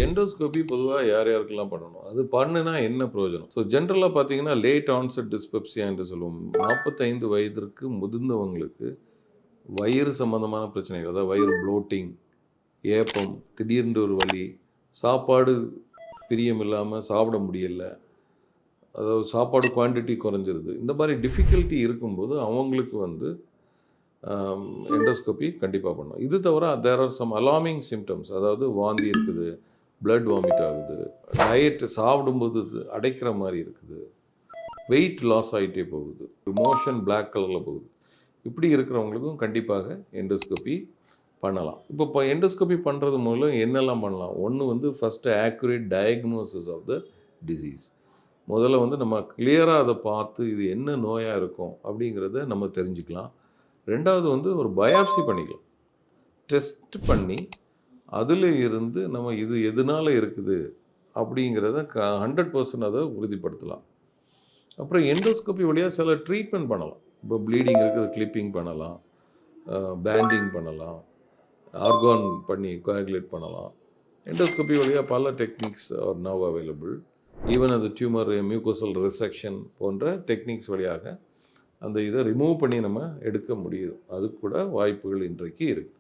Endoscopy பொதுவா யார் யாருக்கெல்லாம் பண்ணணும்? அது பண்ணுனா என்ன பிரயோஜனம்? ஸோ ஜென்ரலா பார்த்தீங்கன்னா, லேட் ஆன்செட் டிஸ்பெப்சியா என்று சொல்லுவோம். 45 வயதிற்கு முதிர்ந்தவங்களுக்கு வயிறு சம்பந்தமான பிரச்சனைகள், அதாவது வயிறு ப்ளோட்டிங், ஏப்பம், திடீர்னு ஒரு வலி, சாப்பாடு பிரியம் இல்லாம சாப்பிட முடியல. அதாவது சாப்பாடு குவான்டிட்டி குறைஞ்சிருது. இந்த மாரி டிஃபிகல்டி இருக்கும்போது அவங்களுக்கு வந்து எண்டோஸ்கோபி கண்டிப்பா பண்ணணும். இது தவிர there are some alarming symptoms. அதாவது வாந்தி இருக்குது, பிளட் வாமிட் ஆகுது, டயட் சாப்பிடும்போது இது அடைக்கிற மாரி இருக்குது, வெயிட் லாஸ் ஆயிட்டே போகுது, மோஷன் பிளாக் கலர்ல போகுது. இப்படி இருக்கிறவங்களுக்கும் கண்டிப்பாக எண்டோஸ்கோபி பண்ணலாம். இப்போ எண்டோஸ்கோபி பண்றது மூலம் என்னெல்லாம் பண்ணலாம்? ஒண்ணு வந்து first accurate diagnosis of the disease. முதல்ல வந்து நம்ம கிளியரா அத பார்த்து இது என்ன நோயா இருக்கும் அப்படிங்கிறத நம்ம தெரிஞ்சுக்கலாம். 2வது வந்து ஒரு பயாப்சி பண்ணிக்கலாம். டெஸ்ட் பண்ணி, அதில இருந்து நம்ம இது எதனால இருக்குது அப்படிங்கிறத 100% அத உறுதிப்படுத்தலாம். அப்புறம் எண்டோஸ்கோபி வழியா சில ட்ரீட்மெண்ட் பண்ணலாம். இப்போ ப்ளீடிங் இருக்குது கிளிப்பிங் பண்ணலாம், பேண்டிங் பண்ணலாம், ஆர்கான் பண்ணி கோயாகுலேட் பண்ணலாம். எண்டோஸ்கோபி வழியா பல techniques are now available. Even அந்த டியூமர் மியூகோசல் ரிசெக்ஷன் போன்ற டெக்னிக்ஸ் வழியாக அந்த இத ரிமூவ் பண்ணி நம்ம எடுக்க முடியும். அதுக்கு கூட வாய்ப்புகள் இன்றைக்கு இருக்கு.